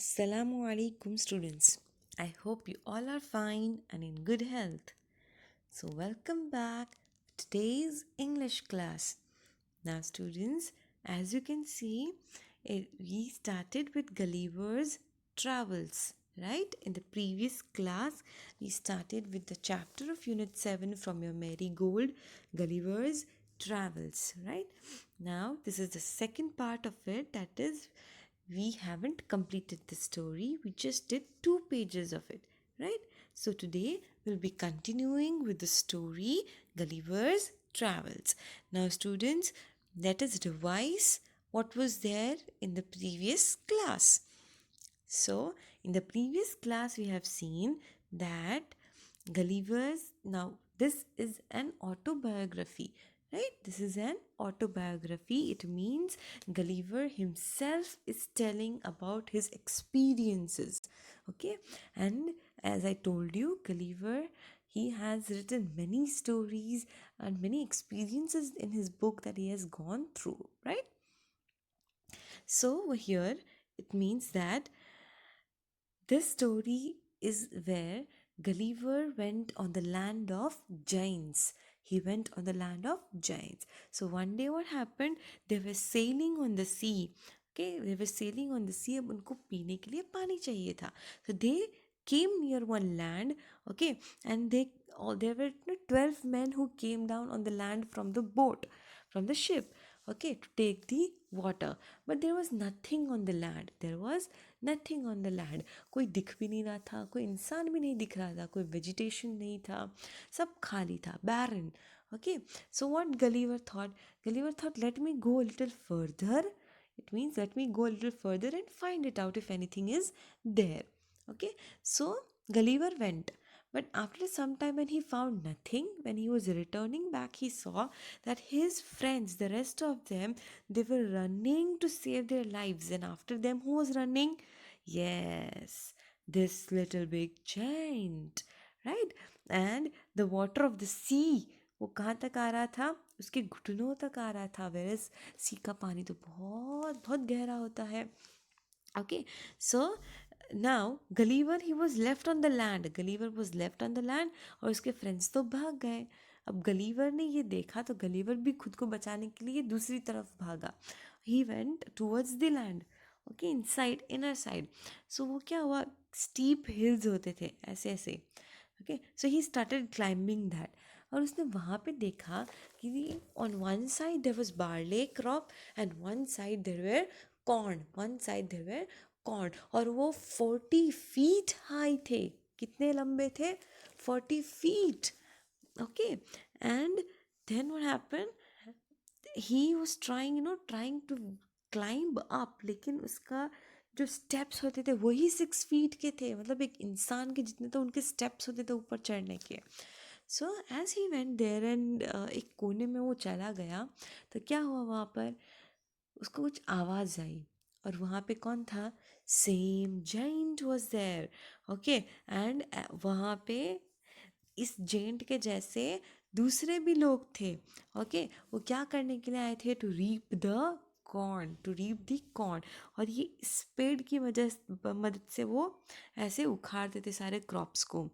Assalamu alaikum, students. I hope you all are fine and in good health. So, welcome back to today's English class. Now, students, as you can see, we started with Gulliver's Travels, right? In the previous class, we started with the chapter of Unit 7 from your Marigold, Gulliver's Travels, right? Now, this is the second part of it, that is, we haven't completed the story, we just did 2 pages of it, right? So, today we'll be continuing with the story Gulliver's Travels. Now, students, let us revise what was there in the previous class. So, in the previous class, we have seen that Gulliver's, now this is an autobiography, right? This is an autobiography. It means Gulliver himself is telling about his experiences, okay? And as I told you, Gulliver, he has written many stories and many experiences in his book that he has gone through, right? So, over here, it means that this story is where Gulliver went on the land of giants. He went on the land of giants. So one day what happened? They were sailing on the sea. Okay, they were sailing on the sea. अब उनको पीने के लिए पानी चाहिए था. So they came near one land. Okay, and there were 12 men who came down on the land from the boat, from the ship. Okay, to take the water. But there was nothing on the land. There was nothing on the land. कोई दिख भी नहीं रहा था, कोई इंसान भी नहीं दिख रहा था, कोई वेजिटेशन नहीं था, सब खाली था, barren. Okay, so what Gulliver thought, let me go a little further. It means let me go a little further and find it out if anything is there. Okay, so Gulliver went. But after some time, when he found nothing, when he was returning back, he saw that his friends, the rest of them, they were running to save their lives. And after them, who was running? Yes, this little big giant, right? And the water of the sea, वो कहाँ तक आ रहा था? उसके घुटनों तक आ रहा था. Whereas सी का पानी तो बहुत बहुत गहरा होता है. Okay, so now Gulliver, he was left on the land. Gulliver was left on the land और उसके friends तो भाग गए. अब गलीवर ने ये देखा तो गलीवर भी खुद को बचाने के लिए दूसरी तरफ भागा. He went towards the land. Okay, inside, inner side. So वो क्या हुआ, स्टीप हिल्स होते थे ऐसे ऐसे. Okay, so he started climbing that. और उसने वहाँ पे देखा कि on one side there was barley crop and one side there were corn, one side there were corn. और वो 40 फीट हाई थे. कितने लंबे थे? 40 feet. Okay, and then what happened, he was trying to climb up, लेकिन उसका जो steps होते थे वही 6 फीट के थे. मतलब एक इंसान के जितने तो उनके स्टेप्स होते थे ऊपर चढ़ने के. So as he went there and एक कोने में वो चला गया तो क्या हुआ, वहाँ पर उसको कुछ आवाज़ आई. और वहाँ पे कौन था? Same giant was there. Okay, and वहाँ पे इस जेंट के जैसे दूसरे भी लोग थे. ओके, वो क्या करने के लिए आए थे? To reap the corn, to reap the corn. और ये स्पेड की मदद से वो ऐसे उखाड़ते थे सारे क्रॉप्स को.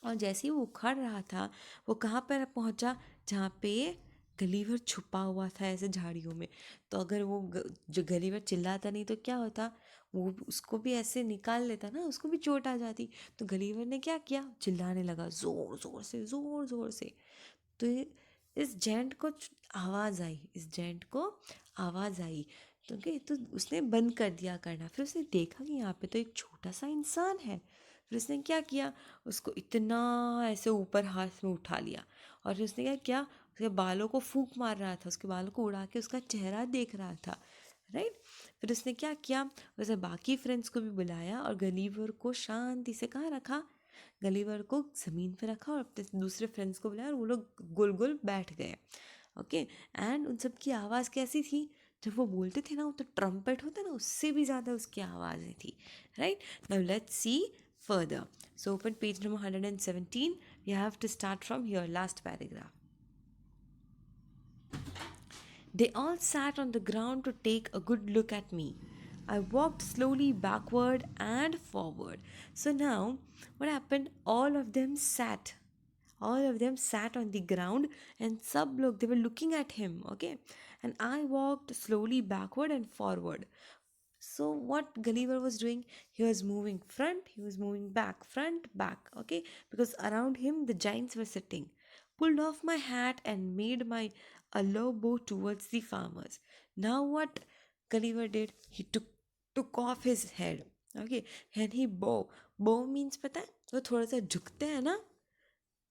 और जैसे ही वो उखाड़ रहा था, वो कहाँ पर पहुँचा? जहाँ पे गलीवर छुपा हुआ था ऐसे झाड़ियों में. तो अगर वो जो गलीवर चिल्लाता नहीं तो क्या होता, वो उसको भी ऐसे निकाल लेता ना, उसको भी चोट आ जाती. तो गलीवर ने क्या किया? चिल्लाने लगा ज़ोर ज़ोर से, ज़ोर ज़ोर से. तो इस जेंट को आवाज़ आई, इस जेंट को आवाज़ आई. तो उसने बंद कर दिया करना. फिर उसने देखा कि यहाँ पे तो एक छोटा सा इंसान है. फिर उसने क्या किया, उसको इतना ऐसे ऊपर हाथ में उठा लिया. और फिर उसने क्या किया, उसके बालों को फूंक मार रहा था, उसके बालों को उड़ा के उसका चेहरा देख रहा था, राइट. फिर उसने क्या किया, उसने बाकी फ्रेंड्स को भी बुलाया और गलीवर को शांति से कहाँ रखा? गलीवर को ज़मीन पे रखा और अपने दूसरे फ्रेंड्स को बुलाया और वो लोग गोल गोल बैठ गए. ओके, एंड उन सब की आवाज़ कैसी थी? जब वो बोलते थे ना, वो तो ट्रम्पेट होता ना, उससे भी ज़्यादा उसकी आवाज़ें थी, right. Now let's see further. So open page number 117. You have to start from here, last paragraph. They all sat on the ground to take a good look at me. I walked slowly backward and forward. So now, what happened? All of them sat on the ground, and sub look, they were looking at him, okay? And I walked slowly backward and forward. So what Gulliver was doing, he was moving front, he was moving back, front, back, okay? Because around him the giants were sitting. Pulled off my hat and made my a low bow towards the farmers. Now what Gulliver did, he took off his head, okay? And he bow. Bow means पता है वो थोड़ा सा झुकते हैं ना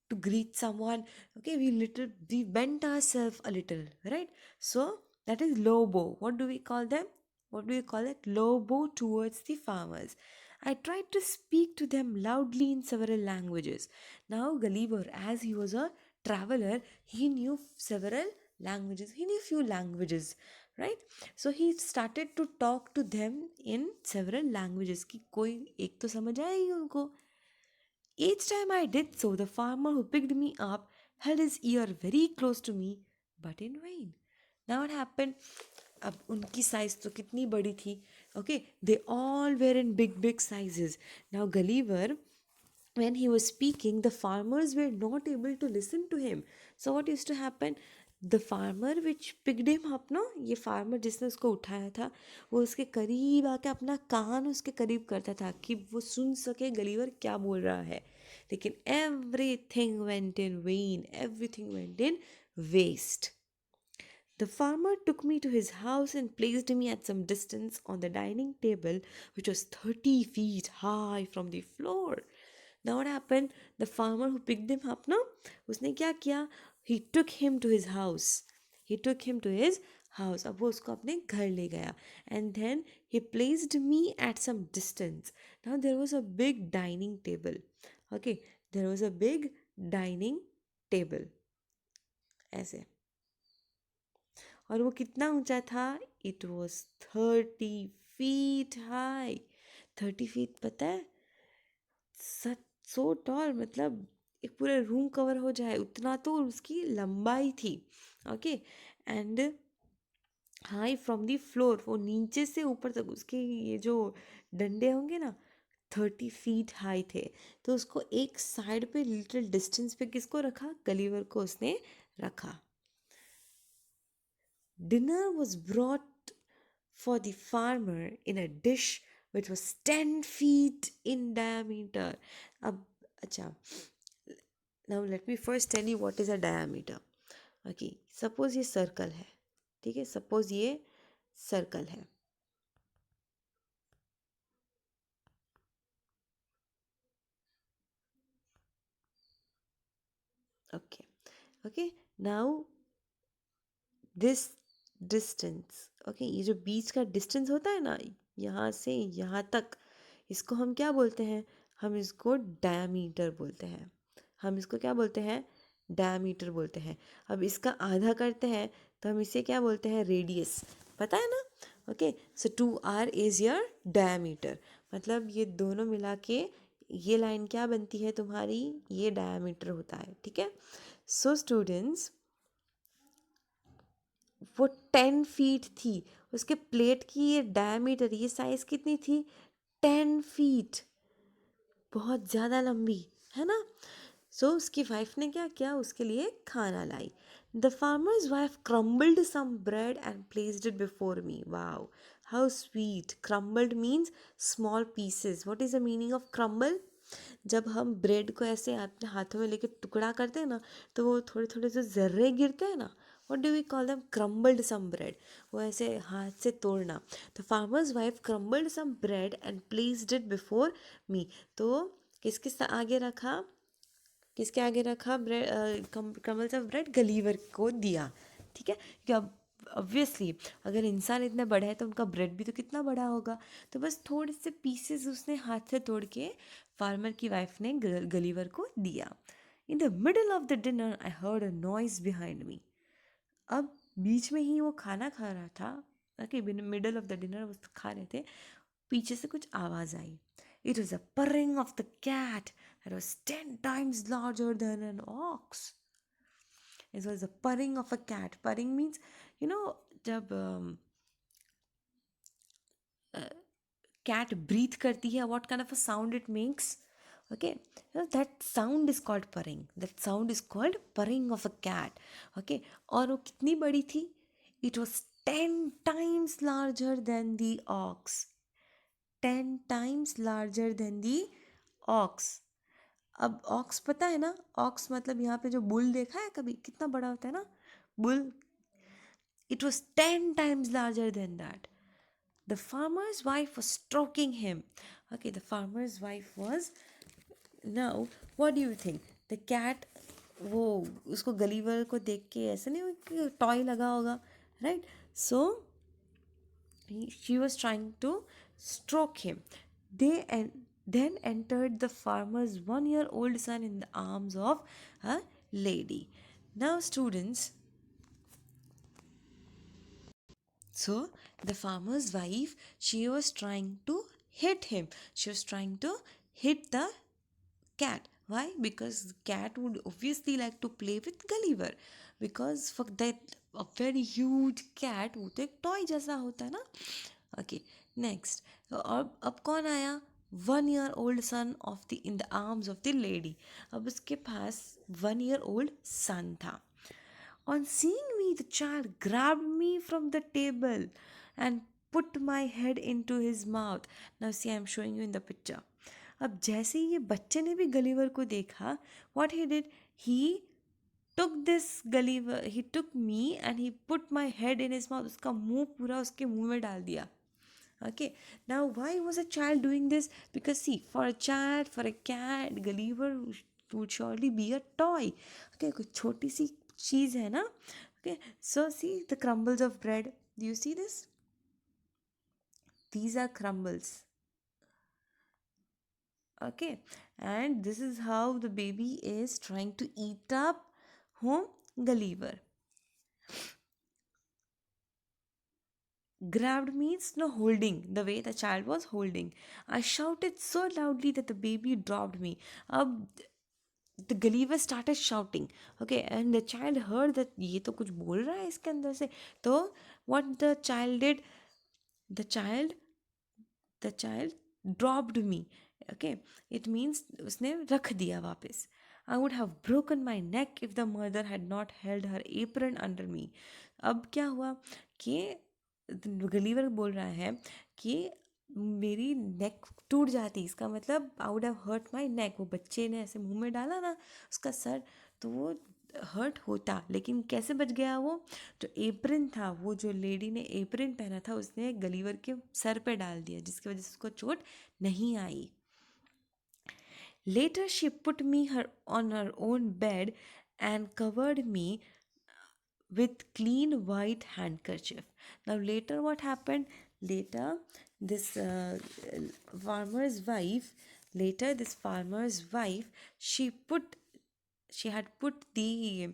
to greet someone. Okay, we bent ourselves a little, right? So that is low bow. What do we call them? What do you call it? Low bow towards the farmers. I tried to speak to them loudly in several languages. Now Gulliver, as he was a traveler, he knew several languages, he knew few languages, right? So he started to talk to them in several languages कि कोई एक तो समझ आएगी उनको. Each time I did so, the farmer who picked me up held his ear very close to me, but in vain. Now what happened? अब उनकी size तो कितनी बड़ी थी. Okay, they all were in big sizes. Now Gulliver, when he was speaking, the farmers were not able to listen to him. So what used to happen? The farmer which picked him up, no, ये farmer जिसने उसको उठाया था, वो उसके करीब आके अपना कान उसके करीब करता था कि वो सुन सके गलीवर क्या बोल रहा है. लेकिन everything went in vain, everything went in waste. The farmer took me to his house and placed me at some distance on the dining table, which was 30 feet high from the floor. Now what happened? The farmer who picked him up, no, उसने क्या किया? He took him to his house. He took him to his house. अब वो उसको अपने घर ले गया. And then he placed me at some distance. Now there was a big dining table. Okay, there was a big dining table. ऐसे. और वो कितना ऊंचा था? It was 30 feet high. 30 feet पता है, सच सो टॉल, मतलब एक पूरे रूम कवर हो जाए उतना तो उसकी लंबाई थी. Okay, and high from the floor, वो नीचे से ऊपर तक उसके ये जो डंडे होंगे ना 30 feet हाई थे. तो उसको एक साइड पे लिटिल डिस्टेंस पे किसको रखा? गलीवर को उसने रखा. Dinner was brought for the farmer in a dish which was 10 feet in diameter. अब अच्छा, now let me first tell you what is a diameter. Okay, suppose ये सर्कल है, ठीक है, suppose ये सर्कल है. Okay, okay, now this distance, okay, ये जो बीच का डिस्टेंस होता है ना यहाँ से यहाँ तक, इसको हम क्या बोलते हैं? हम इसको डायमीटर बोलते हैं. हम इसको क्या बोलते हैं? डायमीटर बोलते हैं. अब इसका आधा करते हैं तो हम इसे क्या बोलते हैं? रेडियस. पता है ना? Okay, so 2r is your diameter. मतलब ये दोनों मिला के ये लाइन क्या बनती है तुम्हारी? ये डायमीटर होता है, ठीक है. सो स्टूडेंट्स, वो 10 feet थी, उसके प्लेट की ये डायमीटर, ये साइज़ कितनी थी? 10 feet. बहुत ज़्यादा लंबी है ना. सो उसकी वाइफ ने क्या किया? उसके लिए खाना लाई. The farmer's wife crumbled some bread and placed it before me. Wow, how sweet. Crumbled means small pieces. What is the meaning of crumble? जब हम ब्रेड को ऐसे अपने हाथों में लेके टुकड़ा करते हैं ना, तो वो थोड़े थोड़े से जर्रे गिरते हैं ना. What do we call them? Crumbled some bread. वो ऐसे हाथ से तोड़ना. The farmer's wife crumbled some bread and placed it before me. तो किसके आगे रखा? किसके आगे रखा ब्रेड? क्रम्बल सा ब्रेड गलीवर को दिया, ठीक है. क्योंकि अब ऑब्वियसली अगर इंसान इतने बड़े हैं तो उनका ब्रेड भी तो कितना बड़ा होगा. तो बस थोड़े से पीसेस उसने हाथ से तोड़ के फार्मर की वाइफ ने गलीवर को दिया. In the middle of the dinner I heard a noise behind me. अब बीच में ही वो खाना खा रहा था, okay, middle of the dinner वो खा रहे थे, पीछे से कुछ आवाज़ आई. It was a purring of the cat that was 10 times larger than an ox. It was the purring of a cat. Purring means, you know, जब cat breathe करती है, what kind of a sound it makes. Okay, that sound is called purring. That sound is called purring of a cat. Okay, और वो कितनी बड़ी थी? It was 10 times larger than the ox. 10 times larger than the ox. अब aux पता है ना, aux मतलब यहाँ पे जो बुल देखा है कभी, कितना बड़ा होता है ना bull. It was 10 times larger than that. The farmer's wife was stroking him. Okay, the farmer's wife was. Now, what do you think? The cat, वो उसको गलीवर को देख के ऐसे नहीं हुआ कि टॉय लगा होगा, right? So she was trying to stroke him. Then entered the farmer's 1-year-old son in the arms of a lady. Now, students, so the farmer's wife, she was trying to hit him. She was trying to hit the cat. Why? Because the cat would obviously like to play with Gulliver. Because for that a very huge cat वो तो एक toy जैसा होता है ना. Okay, next. अब कौन आया? 1-year-old son of the in the arms of the lady. अब उसके पास 1-year-old son था. On seeing me, the child grabbed me from the table and put my head into his mouth. Now see, I am showing you in the picture. अब जैसे ही ये बच्चे ने भी Gulliver को देखा, what he did, he took this Gulliver, he took me and he put my head in his mouth. उसका मुंह पूरा उसके मुंह में डाल दिया. Okay, now why was a child doing this? Because see, for a child, for a cat, Gulliver would surely be a toy. Okay, कुछ छोटी सी चीज़ है ना. Okay, so see the crumbles of bread. Do you see this? These are crumbles. Okay, and this is how the baby is trying to eat up whom? Gulliver. Grabbed means no holding, the way the child was holding. I shouted so loudly that the baby dropped me. The Gulliver started shouting. Okay, and the child heard that ये तो कुछ बोल रहा है इसके अंदर से. तो what the child did, the child dropped me. Okay, it means उसने रख दिया वापस. I would have broken my neck if the mother had not held her apron under me. अब क्या हुआ कि गलीवर बोल रहा है कि मेरी नेक टूट जाती, इसका मतलब I would have hurt my neck. वो बच्चे ने ऐसे मुंह में डाला ना उसका सर, तो वो हर्ट होता, लेकिन कैसे बच गया वो? जो एप्रन था, वो जो लेडी ने एप्रन पहना था उसने गलीवर के सर पे डाल दिया, जिसकी वजह से उसको चोट नहीं आई. Later she put me her on her own bed and covered me with clean white handkerchief. Now later what happened? Later this farmer's wife, she had put the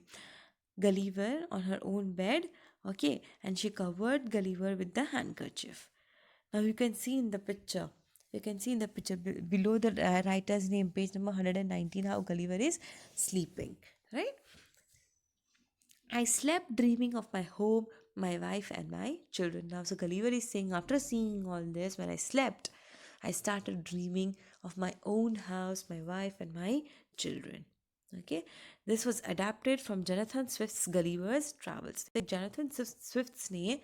Gulliver on her own bed, okay, and she covered Gulliver with the handkerchief. Now you can see in the picture. Below the writer's name, page number 119, how Gulliver is sleeping, right? I slept dreaming of my home, my wife, and my children. Now, so Gulliver is saying, after seeing all this, when I slept, I started dreaming of my own house, my wife, and my children. Okay, this was adapted from Jonathan Swift's Gulliver's Travels. Jonathan Swift's ने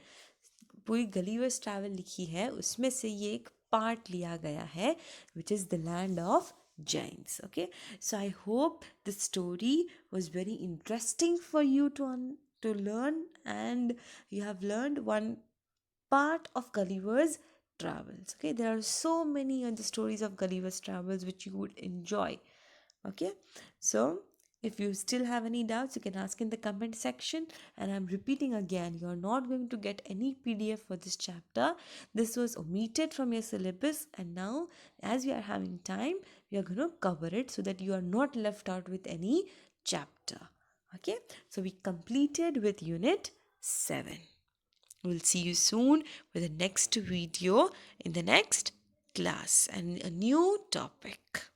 पूरी Gulliver's Travel लिखी है, उसमें से ये एक part लिया गया है, which is the land of giants. Okay, so I hope this story was very interesting for you to learn, and you have learned one part of Gulliver's Travels. Okay, there are so many other stories of Gulliver's Travels which you would enjoy. Okay, so if you still have any doubts, you can ask in the comment section. And I'm repeating again, you're not going to get any PDF for this chapter. This was omitted from your syllabus, and now as we are having time, we are going to cover it so that you are not left out with any chapter. Okay, so we completed with unit 7. We'll see you soon with the next video in the next class and a new topic.